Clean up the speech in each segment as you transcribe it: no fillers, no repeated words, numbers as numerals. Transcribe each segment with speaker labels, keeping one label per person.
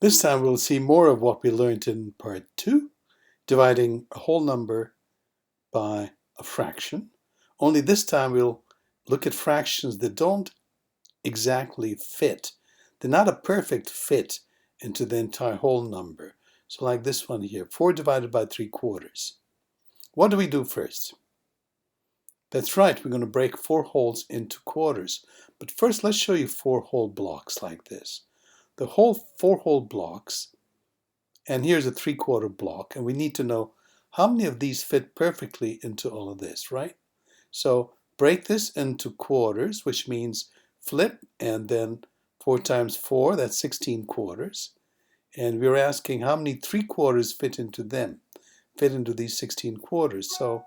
Speaker 1: This time we'll see more of what we learned in part 2, dividing a whole number by a fraction. Only this time we'll look at fractions that don't exactly fit. They're not a perfect fit into the entire whole number. So like this one here, 4 divided by 3/4. What do we do first? That's right, we're going to break 4 wholes into quarters. But first let's show you 4 whole blocks like this. The whole 4 whole blocks, and here's a 3/4 block, and we need to know how many of these fit perfectly into all of this, right? So break this into quarters, which means flip, and then 4 times 4, that's 16 quarters. And we're asking how many 3/4 fit into them, fit into these 16 quarters. So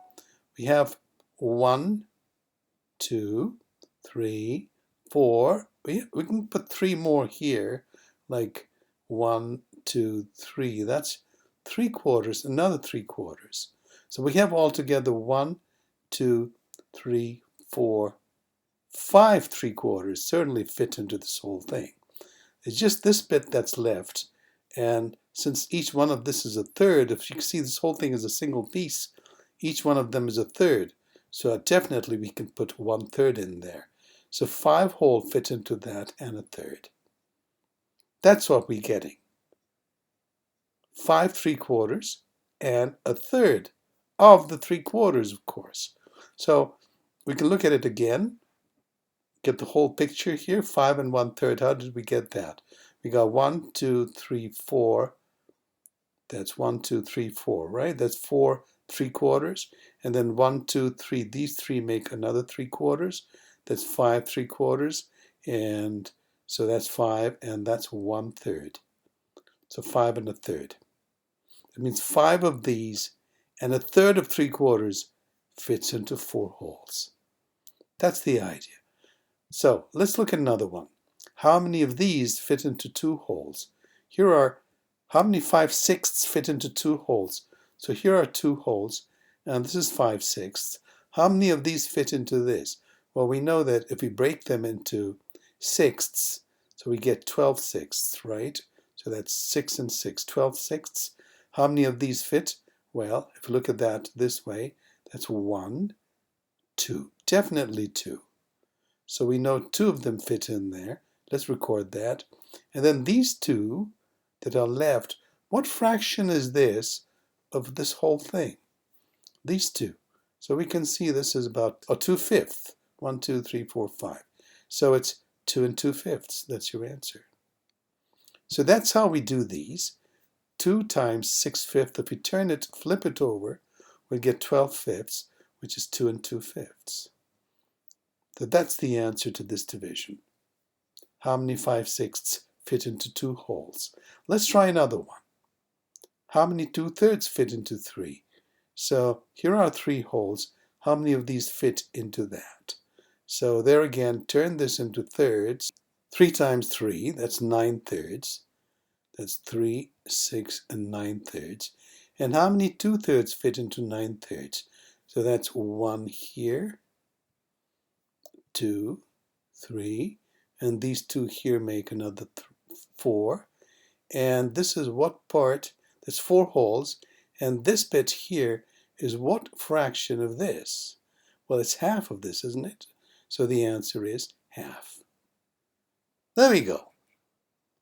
Speaker 1: we have 1, 2, 3, 4. We can put 3 more here, like 1, 2, 3. That's 3/4, another 3/4. So we have altogether 1, 2, 3, 4, 5 3/4 certainly fit into this whole thing. It's just this bit that's left, and since each one of this is a third, if you can see this whole thing is a single piece, each one of them is a third. So definitely we can put 1/3 in there. So 5 whole fit into that and a third. That's what we're getting. 5 3/4 and a third of the 3/4, of course. So we can look at it again, get the whole picture here. 5 and 1/3. How did we get that? We got 1, 2, 3, 4. That's 1, 2, 3, 4, right? That's 4 3/4. And then 1, 2, 3. These 3 make another 3/4. That's 5 3/4. And so that's 5, and that's 1/3. So 5 and a third. That means 5 of these and a third of 3/4 fits into 4 holes. That's the idea. So let's look at another one. How many of these fit into 2 holes? Here are how many 5/6 fit into 2 holes? So here are 2 holes, and this is 5/6. How many of these fit into this? Well, we know that if we break them into sixths, so we get 12/6, right? So that's 6 and 6, 12/6. How many of these fit? Well, if you look at that this way, that's 1, 2, definitely 2. So we know 2 of them fit in there. Let's record that. And then these 2 that are left, what fraction is this of this whole thing? These 2. So we can see this is about 2/5. 1, 2, 3, 4, 5. So it's 2 and 2/5. That's your answer. So that's how we do these. 2 times 6/5. If we turn it, flip it over, we get 12/5, which is 2 and 2/5. So that's the answer to this division. How many 5/6 fit into 2 holes? Let's try another one. How many 2/3 fit into 3? So here are 3 holes. How many of these fit into that? So there again, turn this into thirds. 3 times 3, that's 9/3. That's 3, 6, and 9/3. And how many 2/3 fit into 9/3? So that's 1 here, 2, 3, and these 2 here make another 4. And this is what part? There's 4 holes, and this bit here is what fraction of this? Well, it's half of this, isn't it? So the answer is half. There we go.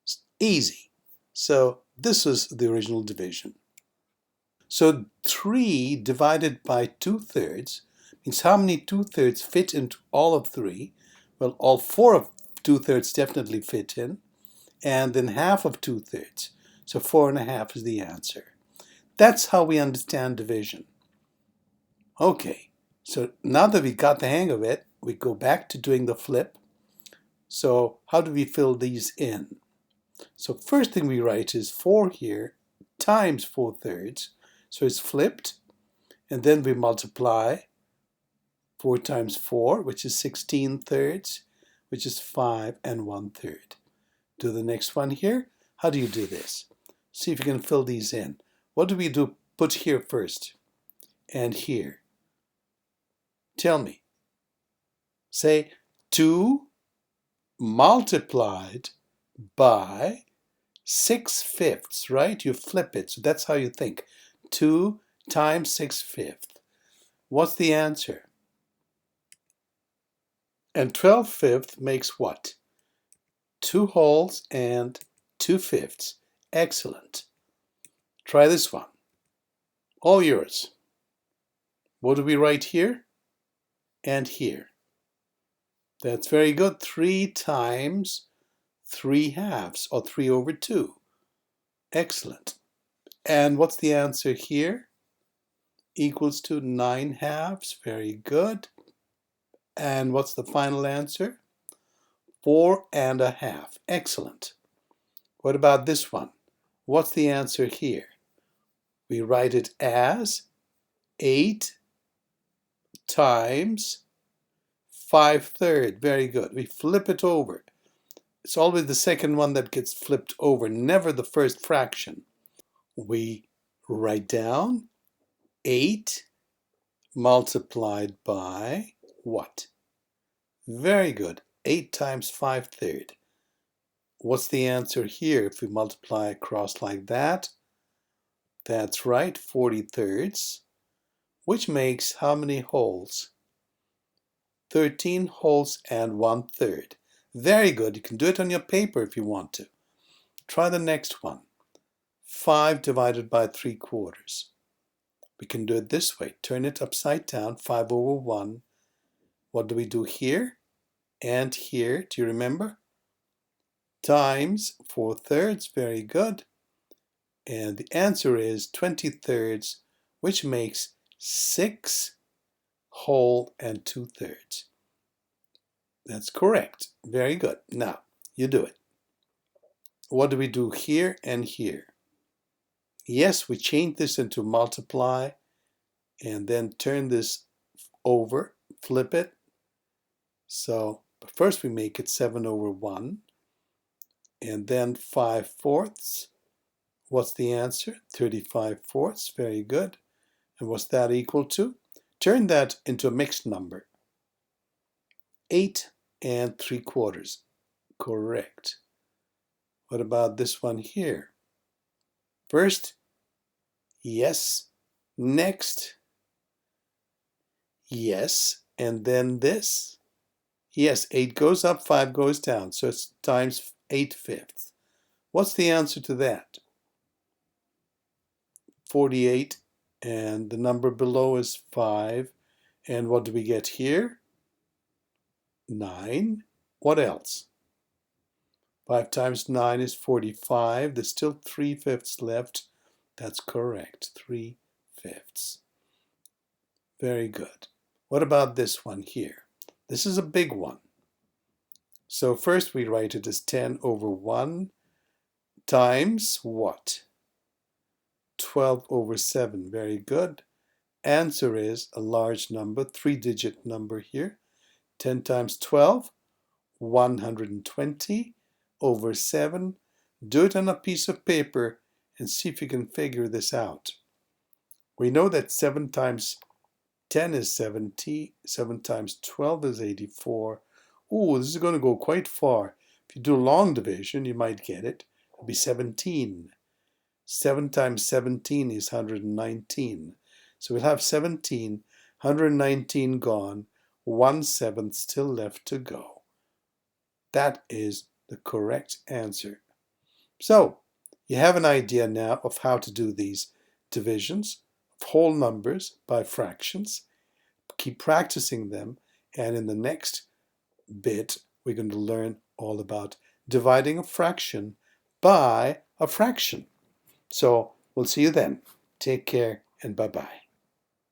Speaker 1: It's easy. So this is the original division. So 3 divided by 2/3 means how many 2/3 fit into all of 3? Well, all 4 of 2/3 definitely fit in, and then half of 2/3. So 4.5 is the answer. That's how we understand division. Okay, so now that we got the hang of it, we go back to doing the flip. So how do we fill these in? So first thing we write is 4 here times 4/3. So it's flipped, and then we multiply 4 times 4, which is 16/3, which is 5 and 1/3. Do the next one here. How do you do this? See if you can fill these in. What do we do? Put here first and here. Tell me. Say 2 multiplied by 6/5, right? You flip it, so that's how you think. 2 times 6/5. What's the answer? And 12/5 makes what? 2 wholes and 2/5. Excellent. Try this one. All yours. What do we write here and here? That's very good. 3 times 3/2, or 3/2. Excellent. And what's the answer here? Equals to 9/2. Very good. And what's the final answer? 4.5. Excellent. What about this one? What's the answer here? We write it as 8 times 5/3. Very good. We flip it over. It's always the second one that gets flipped over, never the first fraction. We write down 8 multiplied by what? Very good. 8 times 5/3. What's the answer here if we multiply across like that? That's right, 40/3, which makes how many wholes? 13 wholes and 1/3. Very good. You can do it on your paper if you want to. Try the next one. 5 divided by 3/4. We can do it this way. Turn it upside down, 5/1. What do we do here and here? Do you remember? Times 4/3. Very good. And the answer is 20/3, which makes 6 whole and 2/3. That's correct. Very good. Now, you do it. What do we do here and here? Yes, we change this into multiply and then turn this over, flip it. So first we make it 7/1 and then 5/4. What's the answer? 35/4. Very good. And what's that equal to? Turn that into a mixed number. 8 3/4. Correct. What about this one here? First, yes. Next, yes. And then this. Yes, 8 goes up, 5 goes down. So it's times 8/5. What's the answer to that? 48. And the number below is 5. And what do we get here? 9. What else? 5 times 9 is 45. There's still 3/5 left. That's correct. 3/5. Very good. What about this one here? This is a big one. So first we write it as 10/1 times what? 12/7. Very good. Answer is a large number, 3-digit number here. 10 times 12, 120/7. Do it on a piece of paper and see if you can figure this out. We know that 7 times 10 is 70. 7 times 12 is 84. Ooh, this is going to go quite far. If you do long division, you might get it. It'll be 17. 7 times 17 is 119. So we'll have 17, 119 gone, 1/7 still left to go. That is the correct answer. So you have an idea now of how to do these divisions of whole numbers by fractions. Keep practicing them, and in the next bit we're going to learn all about dividing a fraction by a fraction. So we'll see you then. Take care and bye-bye.